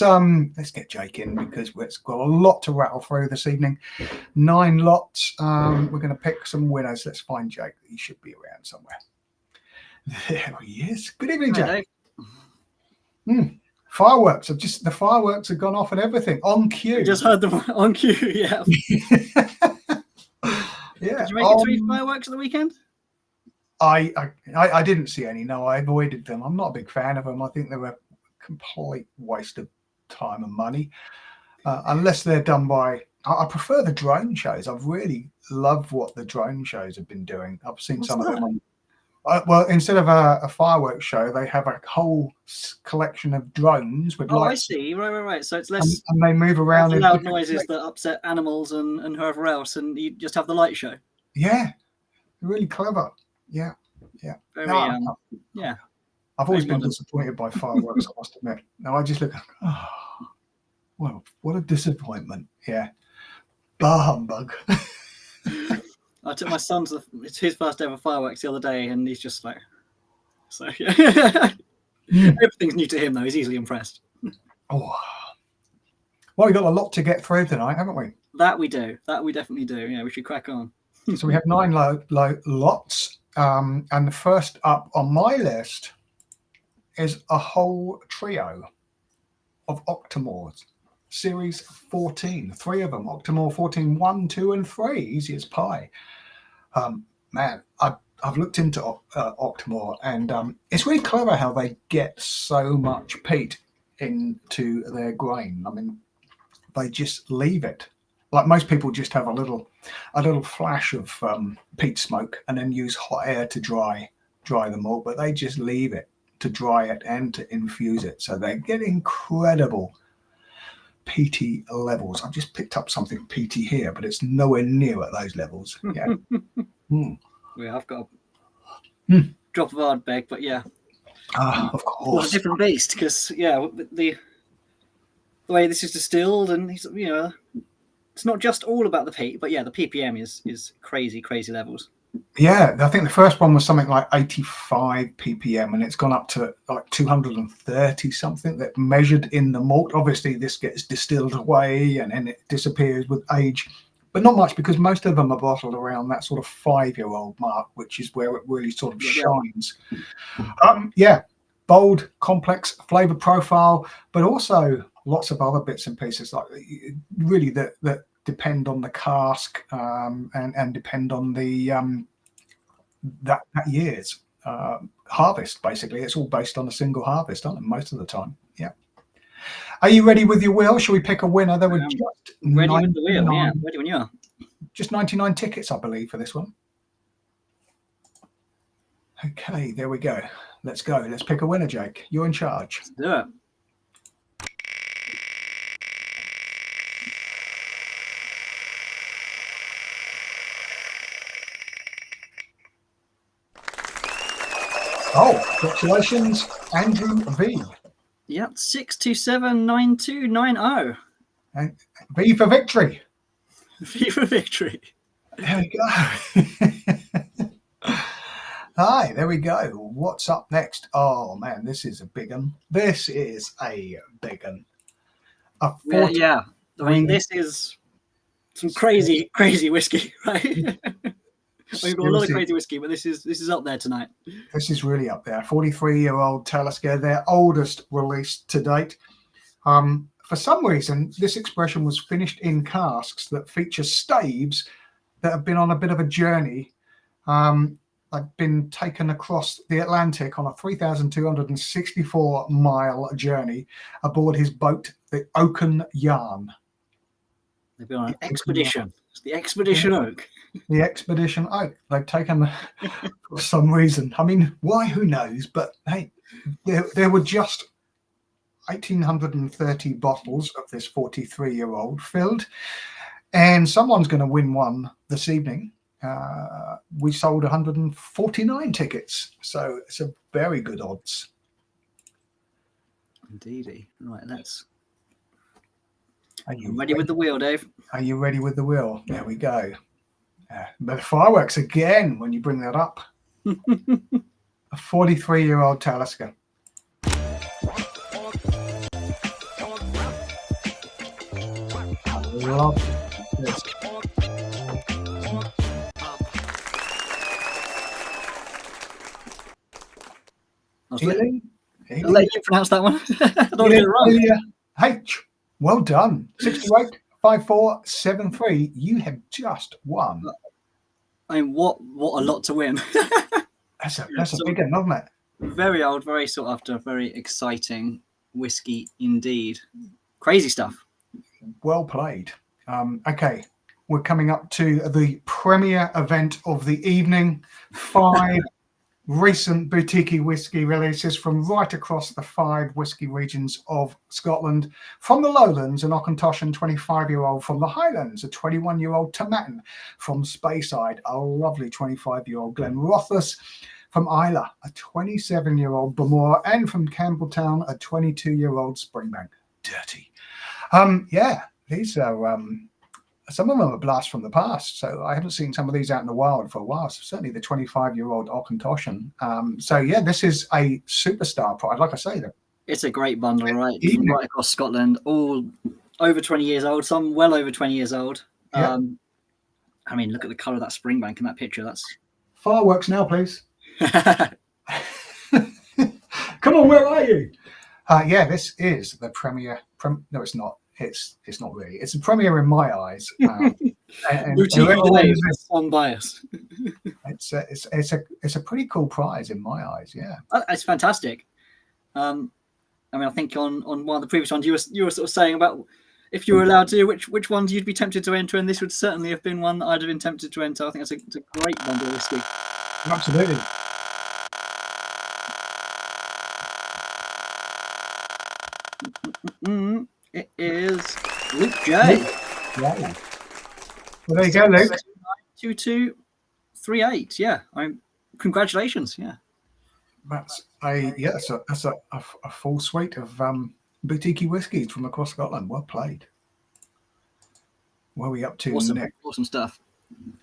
let's get Jake in because it's got a lot to rattle through this evening. 9 lots. We're going to pick some winners. Let's find Jake. He should be around somewhere. There he is. Good evening, Jake. Fireworks. The fireworks have gone off and everything on cue. You just heard them on cue. Yeah. Yeah. Did you make it 3 fireworks at the weekend? I didn't see any. No, I avoided them. I'm not a big fan of them. I think they were a complete waste of time and money, unless they're done by. I prefer the drone shows. I've really loved what the drone shows have been doing. I've seen some of them. Well, instead of a fireworks show, they have a whole collection of drones with lights. I see. Right. So it's less. And they move around. The loud noises that upset animals and whoever else, and you just have the light show. Yeah, really clever. Yeah. Very, yeah. I've always been disappointed by fireworks, I must admit. Now I just look, well, what a disappointment. Yeah. Bah humbug. I took my son to it's his first ever fireworks the other day, and he's just like, so yeah. Everything's new to him, though. He's easily impressed. Oh. Well, we've got a lot to get through tonight, haven't we? That we do. That we definitely do. Yeah, we should crack on. So we have 9 lots. And the first up on my list is a whole trio of Octomores, series 14. 3 of them, Octomore 14, 1, 2, and 3, easy as pie. Man, I've looked into Octomore, and it's really clever how they get so much peat into their grain. I mean, they just leave it. Like most people just have a little flash of peat smoke and then use hot air to dry them all, but they just leave it to dry it and to infuse it. So they get incredible peaty levels. I've just picked up something peaty here, but it's nowhere near at those levels. Yeah. Yeah, I've got a drop of Ardbeg, but yeah. Of course. Well, a different beast, because the way this is distilled, and it's not just all about the peat, but yeah, the ppm is crazy levels. Yeah, I think the first one was something like 85 ppm, and it's gone up to like 230 something that measured in the malt. Obviously, this gets distilled away and then it disappears with age, but not much, because most of them are bottled around that sort of 5-year-old mark, which is where it really sort of shines. Bold, complex flavor profile, but also lots of other bits and pieces, like really that depend on the cask and depend on the that year's harvest. Basically, it's all based on a single harvest, aren't it? Most of the time. Yeah. Are you ready with your wheel? Shall we pick a winner? There were just ready with the wheel. Yeah, ready when you are. Just 99 tickets, I believe, for this one. Okay, there we go. Let's go. Let's pick a winner, Jake. You're in charge. Let's do it. Oh, congratulations, Andrew V. Yep, 6279290. And V for victory. V for victory. There we go. Hi, there we go. What's up next? Oh man, this is a big one. This is a big one. Yeah. I mean, this is some crazy whiskey, right? We've got a lot of crazy whiskey, but this is up there tonight. This is really up there. 43-year-old Talisker, their oldest release to date. For some reason, this expression was finished in casks that feature staves that have been on a bit of a journey. I've been taken across the Atlantic on a 3,264-mile journey aboard his boat, the Oaken Yarn. They've been on an expedition. It's the Expedition Oak. The Expedition Oak. They've taken for some reason. I mean, why? Who knows? But hey, there were just 1,830 bottles of this 43-year-old filled, and someone's going to win one this evening. We sold 149 tickets, so it's a very good odds. Indeedy. Right, let's. Are you ready with the wheel, Dave? Are you ready with the wheel? There we go. But the fireworks again when you bring that up. A 43-year-old Talisker. love this. I'll Ely, let you pronounce that one. I don't want to get it wrong. H. Well done. 68, 54, 73. You have just won. I mean, what a lot to win. That's a big one, isn't it? Very old, very sought after, very exciting whiskey indeed. Crazy stuff. Well played. Okay, we're coming up to the premier event of the evening. 5 recent boutique whiskey releases from right across the 5 whiskey regions of Scotland. From the Lowlands, an Auchentoshan 25-year-old. From the Highlands, a 21-year-old Tomatin. From Speyside, a lovely 25-year-old Glenrothes. From Islay, a 27-year-old Bamora. And from Campbelltown, a 22-year-old Springbank. Dirty. Yeah, these are some of them are blasts from the past. So I haven't seen some of these out in the wild for a while. So certainly the 25-year-old Auchentoshan. So yeah, this is a superstar prize. Like I say, it's a great bundle, right? From right across Scotland, all over 20 years old, some well over 20 years old. Yeah. I mean, look at the colour of that Springbank in that picture. That's fireworks now, please. Come on, where are you? Yeah, this is the premier. No, it's not. It's not really. It's a premier in my eyes. Unbiased. It's a pretty cool prize in my eyes. Yeah, it's fantastic. I mean, I think on one of the previous ones you were sort of saying about if you were allowed to, which ones you'd be tempted to enter, and this would certainly have been one that I'd have been tempted to enter. I think it's a great bundle of whiskey. Absolutely. It is Luke J. Yeah. Well, there you go, Luke. 2238. Yeah. Congratulations. Yeah. That's a full suite of boutique whiskies from across Scotland. Well played. Where are we up to next? Awesome stuff.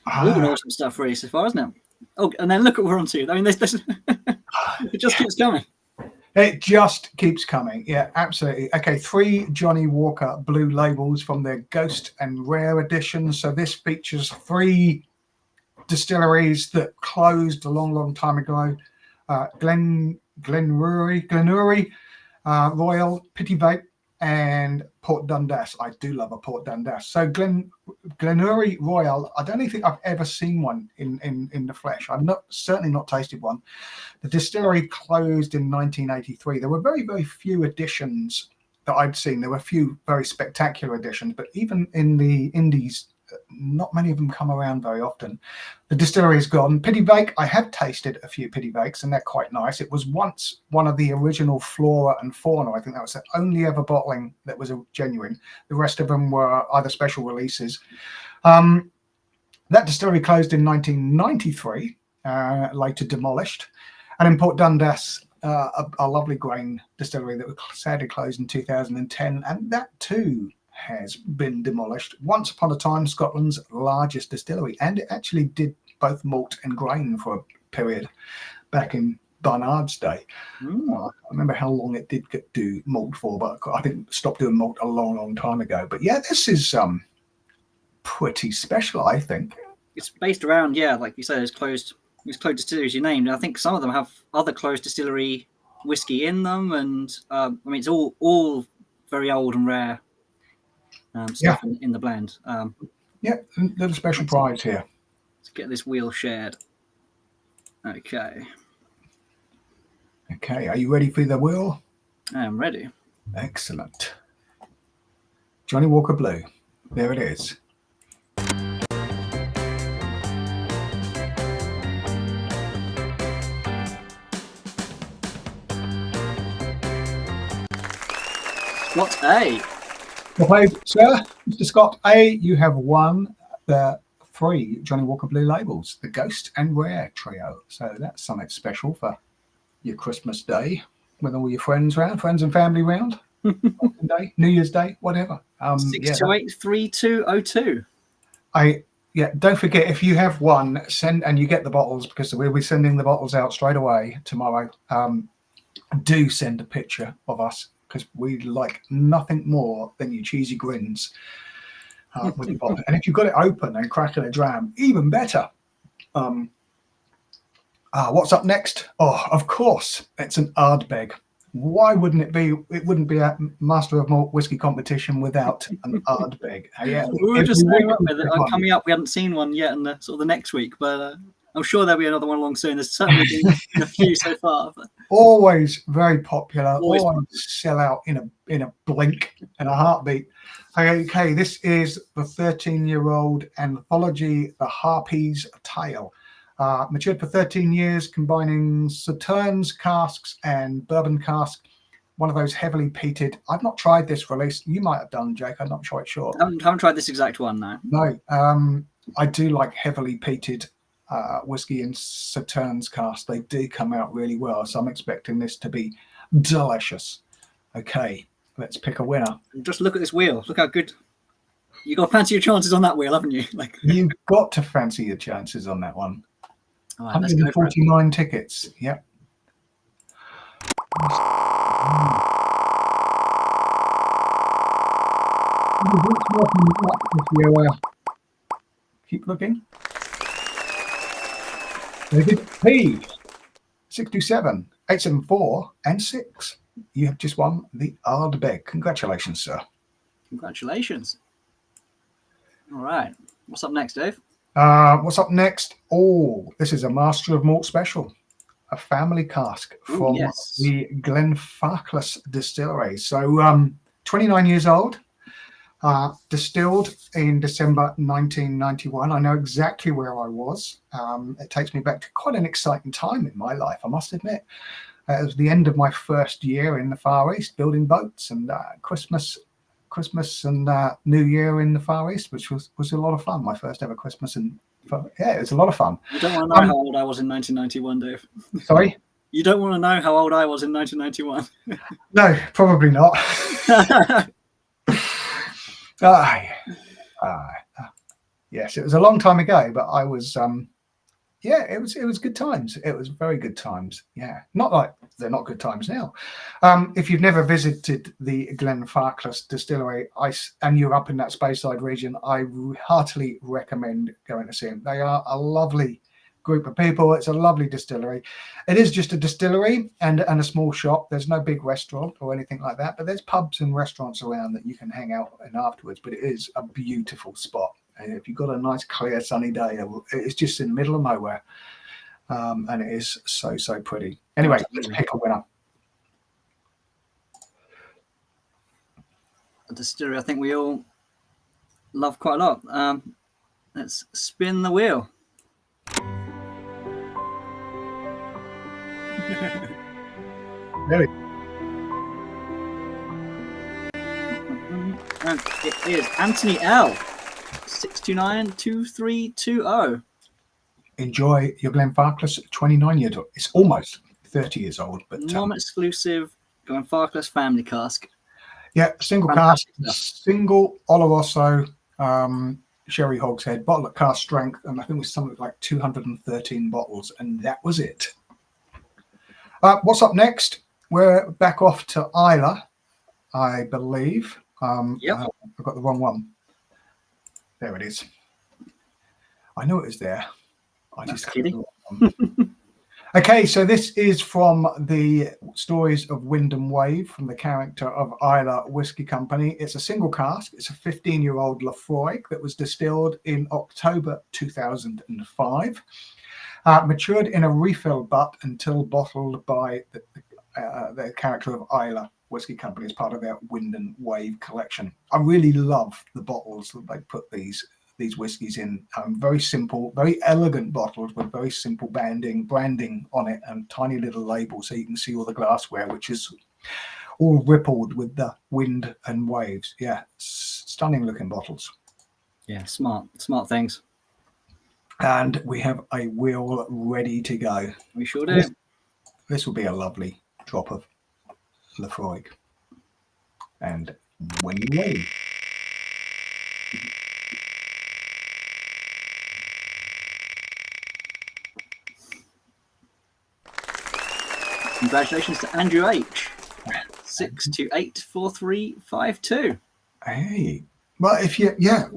Awesome stuff, really, so far, isn't it? Oh, and then look at what we're on to. I mean, this it just keeps coming. It just keeps coming. Yeah, absolutely. Okay, 3 Johnny Walker Blue labels from their Ghost and Rare edition. So this features 3 distilleries that closed a long time ago. Glenurry, Royal, Pittyvape, and Port Dundas. I do love a Port Dundas. So Glenurry Royal, I don't think I've ever seen one in the flesh. I've certainly not tasted one. The distillery closed in 1983. There were very, very few editions that I'd seen. There were a few very spectacular editions, but even in the indies, not many of them come around very often. The distillery is gone. Pittyvape, I have tasted a few Pittyvapes, and they're quite nice. It was once one of the original Flora and Fauna. I think that was the only ever bottling that was a genuine. The rest of them were either special releases. That distillery closed in 1993, later demolished. And in Port Dundas, a lovely grain distillery that was sadly closed in 2010, and that too has been demolished. Once upon a time, Scotland's largest distillery, and it actually did both malt and grain for a period back in Barnard's day. I don't remember how long it did do malt for, but I think it stopped doing malt a long time ago. But yeah, this is pretty special, I think. It's based around, like you said, those closed distilleries you named. I think some of them have other closed distillery whiskey in them, and I mean, it's all very old and rare stuff in the blend. Yeah, little special prize here. Let's get this wheel shared. Okay, are you ready for the wheel? I am ready. Excellent. Johnny Walker Blue. There it is. Scott A. Well played, sir. Mr. Scott A, you have won the 3 Johnny Walker Blue labels, the Ghost and Rare trio. So that's something special for your Christmas day, with all your friends and family round. Day, New Year's Day, whatever. 6283202. Don't forget, if you have one, send, and you get the bottles, because we'll be sending the bottles out straight away tomorrow. Do send a picture of us, because we like nothing more than your cheesy grins with the bottle. And if you've got it open and cracking a dram, even better. What's up next? Oh, of course, it's an Ardbeg. Why wouldn't it be? It wouldn't be a Master of Malt Whisky competition without an Ardbeg. Yeah, We were just saying up with it. Coming up, we hadn't seen one yet in the sort of the next week, but I'm sure there'll be another one along soon. There's certainly been a few so far. But... Always very popular. Always sell out in a blink and a heartbeat. Okay, this is the 13-year-old anthology, The Harpy's Tale. Matured for 13 years, combining Sauternes casks and bourbon cask. One of those heavily peated. I've not tried this release. You might have done, Jake. I'm not quite sure. I haven't tried this exact one, no. No. I do like heavily peated whiskey in Sauternes cask. They do come out really well, so I'm expecting this to be delicious. Okay, let's pick a winner. Just look at this wheel. Look how good. You got to fancy your chances on that wheel, haven't you? You've got to fancy your chances on that one. All right, 149 tickets. Yep. Keep looking. P 627 874 and 6. You have just won the Ardbeg. Congratulations, sir. Congratulations. All right. What's up next, Dave? What's up next? Oh, this is a Master of Malt special. A family cask from the Glenfarclas distillery. So 29 years old. Distilled in December 1991. I know exactly where I was. It takes me back to quite an exciting time in my life, I must admit. It was the end of my first year in the Far East, building boats, and Christmas and New Year in the Far East, which was a lot of fun. My first ever Christmas, and it was a lot of fun. You don't want to know how old I was in 1991, Dave. Sorry? You don't want to know how old I was in 1991. No, probably not. Yes, it was a long time ago, but I was it was good times. It was very good times. Yeah, not like they're not good times now. If you've never visited the Glenfarclas distillery and you're up in that Speyside region, I heartily recommend going to see them. They are a lovely group of people. It's a lovely distillery. It is just a distillery and a small shop. There's no big restaurant or anything like that, but there's pubs and restaurants around that you can hang out in afterwards. But it is a beautiful spot. And if you've got a nice, clear, sunny day, it's just in the middle of nowhere. And it is so pretty. Anyway, let's pick a winner. A distillery I think we all love quite a lot. Let's spin the wheel. Really? And it is Anthony L. 6292320. Enjoy your Glenfarclas 29 years old. It's almost 30 years old, but non-exclusive Glenfarclas family cask. Yeah, single cask, single Oloroso sherry hogshead, bottle at cask strength, and I think it was something like 213 bottles, and that was it. What's up next? We're back off to Islay, I believe. Yep. I've got the wrong one. There it is. I knew it was there. I just kidding. Okay, so this is from the Stories of Wind and Wave from the character of Islay Whisky Company. It's a single cask. It's a 15-year-old Lafroig that was distilled in October 2005. Matured in a refill butt until bottled by the character of Islay Whisky Company as part of their Wind and Wave collection. I really love the bottles that they put these whiskies in. Very simple, very elegant bottles with very simple branding on it, and tiny little labels so you can see all the glassware, which is all rippled with the wind and waves. Yeah, stunning looking bottles. Yeah, smart things. And we have a wheel ready to go. We sure do. This will be a lovely drop of Lafroig. And when you ready. Congratulations to Andrew H. 6284352. Hey, Well,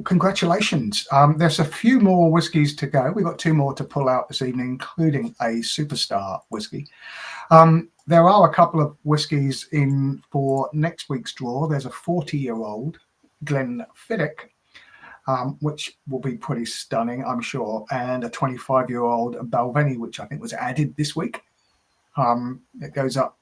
congratulations. There's a few more whiskies to go. We've got 2 more to pull out this evening, including a superstar whiskey. There are a couple of whiskies in for next week's draw. There's a 40-year-old Glenfiddich, which will be pretty stunning, I'm sure, and a 25-year-old Balvenie, which I think was added this week. It goes out.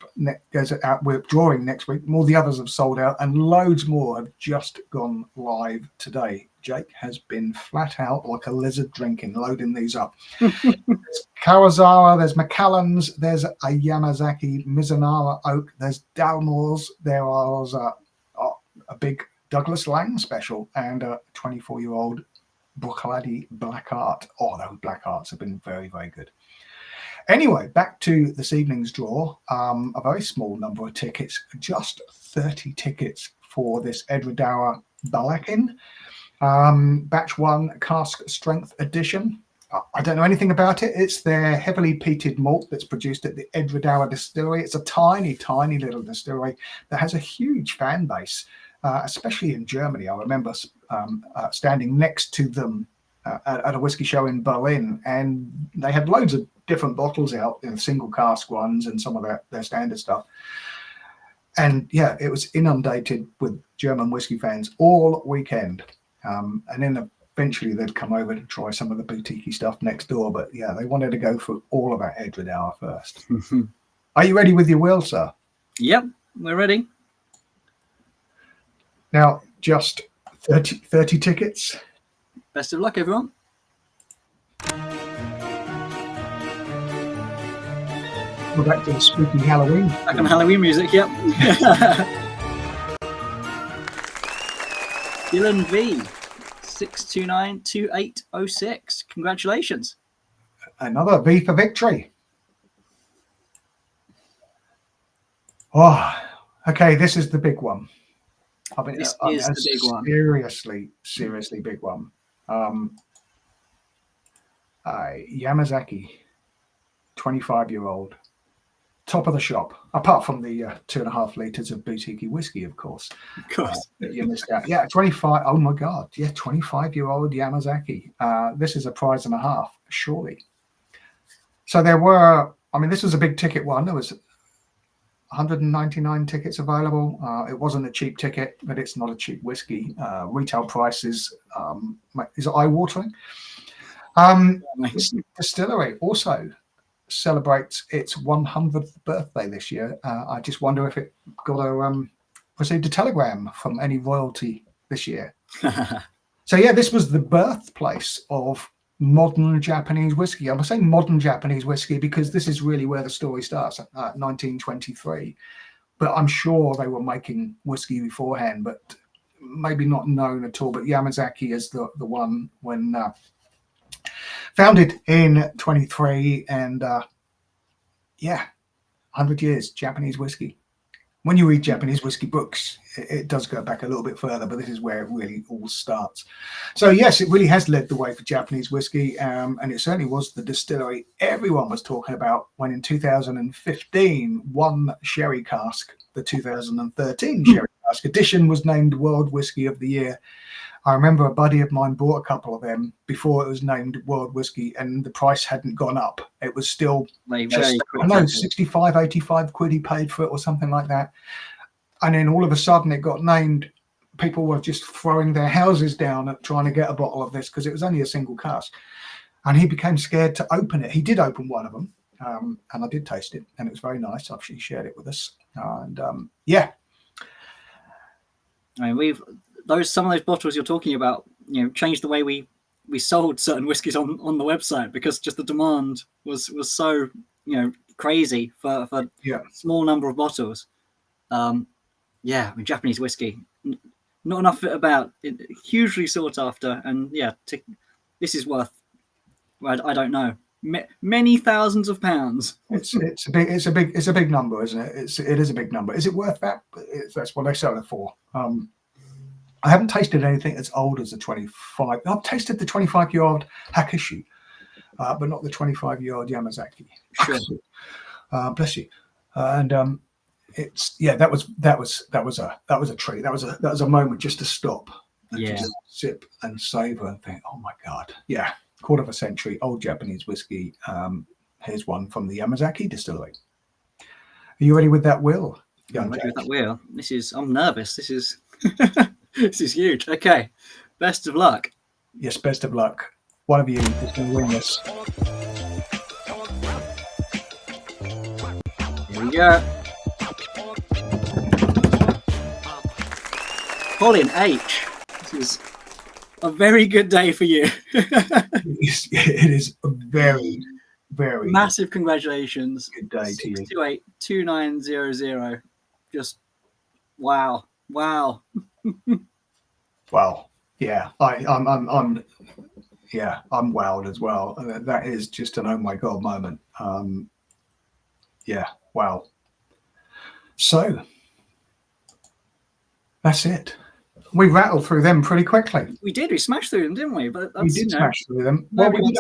We're drawing next week. All the others have sold out, and loads more have just gone live today. Jake has been flat out like a lizard drinking, loading these up. There's Kawasara, there's Macallan's, there's a Yamazaki Mizunara Oak, there's Dalmore's, there was a big Douglas Lang special, and a 24-year-old Bruichladdich Black Art. Oh, those Black Arts have been very, very good. Anyway, back to this evening's draw. A very small number of tickets, just 30 tickets for this Edredauer Balakin. Batch 1 cask strength edition. I don't know anything about it. It's their heavily peated malt that's produced at the Edredauer distillery. It's a tiny, tiny little distillery that has a huge fan base, especially in Germany. I remember standing next to them at a whiskey show in Berlin, and they had loads of different bottles out, single cask ones and some of their standard stuff. And yeah, it was inundated with German whiskey fans all weekend. And then eventually they'd come over to try some of the boutique stuff next door. But yeah, they wanted to go for all of that Edredauer first. Are you ready with your wheel, sir? Yep, we're ready. Now, just 30 tickets. Best of luck, everyone. We're back to the spooky Halloween. Back on Halloween music, yep. Dylan V, 6292806. Congratulations. Another V for victory. Oh, okay, this is the big one. This is the big one. Seriously big one. Yamazaki, 25-year-old. Top of the shop, apart from the 2.5 liters of boutique whiskey, of course. Of course. You missed out. Yeah, 25. Oh my God. Yeah, 25-year-old Yamazaki. This is a prize and a half, surely. So there were, this was a big ticket one. There was 199 tickets available. It wasn't a cheap ticket, but it's not a cheap whiskey. Retail price is eye-watering. Distillery also celebrates its 100th birthday this year. I just wonder if it received a telegram from any royalty this year. So yeah, this was the birthplace of modern Japanese whiskey. I'm saying modern Japanese whiskey because this is really where the story starts, 1923. But I'm sure they were making whiskey beforehand, but maybe not known at all. But Yamazaki is the one when founded in 23, and 100 years Japanese whiskey. When you read Japanese whiskey books, it does go back a little bit further, but this is where it really all starts. So yes, it really has led the way for Japanese whiskey, and it certainly was the distillery everyone was talking about when in 2015, one sherry cask, the 2013 sherry cask edition, was named World Whiskey of the Year. I remember a buddy of mine bought a couple of them before it was named World Whiskey, and the price hadn't gone up. It was still just, 65, 85 quid he paid for it or something like that. And then all of a sudden it got named. People were just throwing their houses down at trying to get a bottle of this because it was only a single cask. And he became scared to open it. He did open one of them, and I did taste it, and it was very nice. He shared it with us. And some of those bottles you're talking about, changed the way we sold certain whiskies on the website because just the demand was so crazy for a small number of bottles. Japanese whiskey, not enough about it, hugely sought after, and this is worth, I don't know, many thousands of pounds. It's a big number, isn't it? It is a big number. Is it worth that? That's what they sell it for. I haven't tasted anything as old as the 25. I've tasted the 25-year-old Hakushu, but not the 25-year-old Yamazaki. Sure. Bless you. And that was a treat. That was a moment just to stop And Yeah. just sip and savor and think, oh my God. Yeah. Quarter of a century old Japanese whiskey. Here's one from the Yamazaki distillery. Are you ready with that, Will? I'm ready with that wheel. I'm nervous. This is this is huge. Okay. Best of luck. Yes, best of luck. One of you is going to win this. Here we go. Colin H. This is a very good day for you. It is a very, very massive congratulations. good day to you. 628-2900. Just wow. Wow. Wow. Yeah. I'm wowed as well. That is just an oh my God moment. Yeah. Wow. So that's it. We rattled through them pretty quickly. We did. We smashed through them, didn't we? But We did smash through them. Well, we did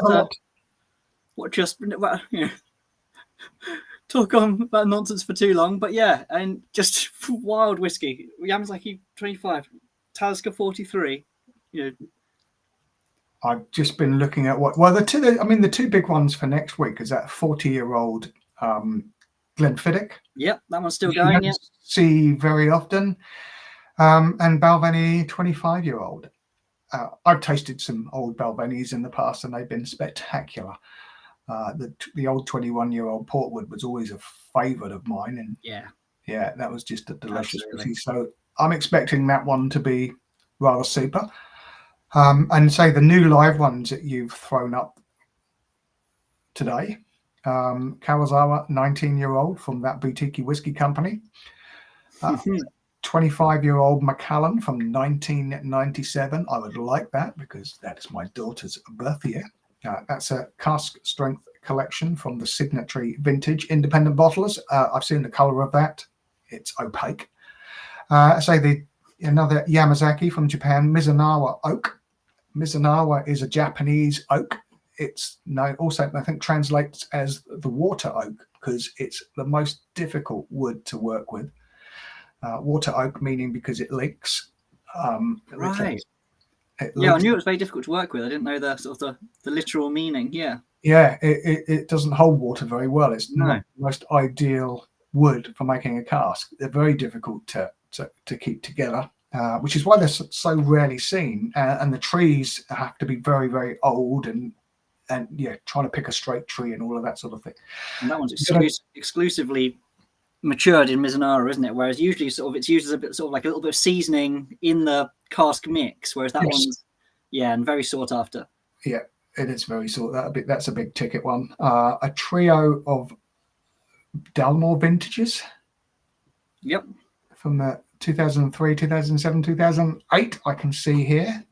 talk on about nonsense for too long. But yeah, and just wild whiskey. Yamazaki 25, Talisker 43. You know, I've just been looking at the two big ones for next week is that 40-year-old Glenfiddich. Yep, that one's still going. Yeah, see very often. And Balvenie 25-year-old. I've tasted some old Balvenies in the past, and they've been spectacular. The old 21-year-old Portwood was always a favourite of mine, and yeah, that was just a delicious whiskey. So I'm expecting that one to be rather super. And say the new live ones that you've thrown up today, Kawazawa 19-year-old from that boutique whiskey company. 25-year-old Macallan from 1997. I would like that because that is my daughter's birth year. That's a cask strength collection from the Signatory Vintage Independent Bottlers. I've seen the color of that. It's opaque. Another Yamazaki from Japan, Mizunawa Oak. Mizunawa is a Japanese oak. It's also, I think, translates as the water oak because it's the most difficult wood to work with. Water oak meaning because it leaks. right. I knew it was very difficult to work with. I didn't know the sort of the literal meaning. Yeah. Yeah, it doesn't hold water very well. It's not the most ideal wood for making a cask. They're very difficult to keep together, which is why they're so rarely seen. And the trees have to be very, very old and trying to pick a straight tree and all of that sort of thing. And that one's exclusively matured in Mizunawa, isn't it? Whereas usually it's used as a bit a little bit of seasoning in the cask mix, whereas that one's and very sought after. Yeah, it is very sought after. That's a big ticket one. A trio of Dalmore vintages. Yep. From the 2003, 2007, 2008, I can see here.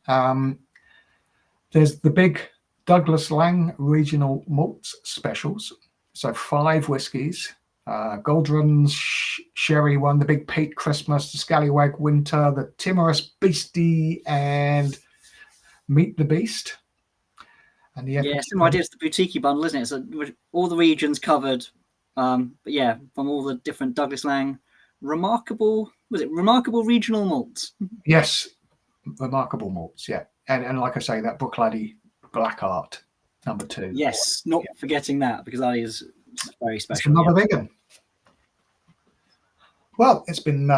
There's the big Douglas Lang regional malts specials. So 5 whiskies. Goldrun's Sherry one, the Big Pete Christmas, the Scallywag Winter, the Timorous Beastie, and Meet the Beast. And similar idea. It's the boutique bundle, isn't it? So all the regions covered, but from all the different Douglas Lang, remarkable regional malts. Yes, remarkable malts. Yeah, and like I say, that Bruichladdich Black Art number 2. Yes, not forgetting that because that is very special. It's another big one. Well, it's been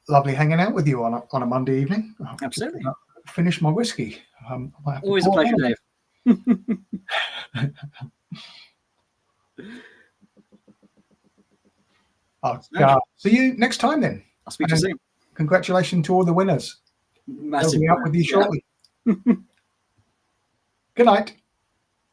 lovely hanging out with you on a Monday evening. Absolutely. Finish my whiskey. Always a pleasure, Dave. I'll see you next time then. I'll speak to you soon. Congratulations to all the winners. Massive. They'll be out with you shortly. Good night.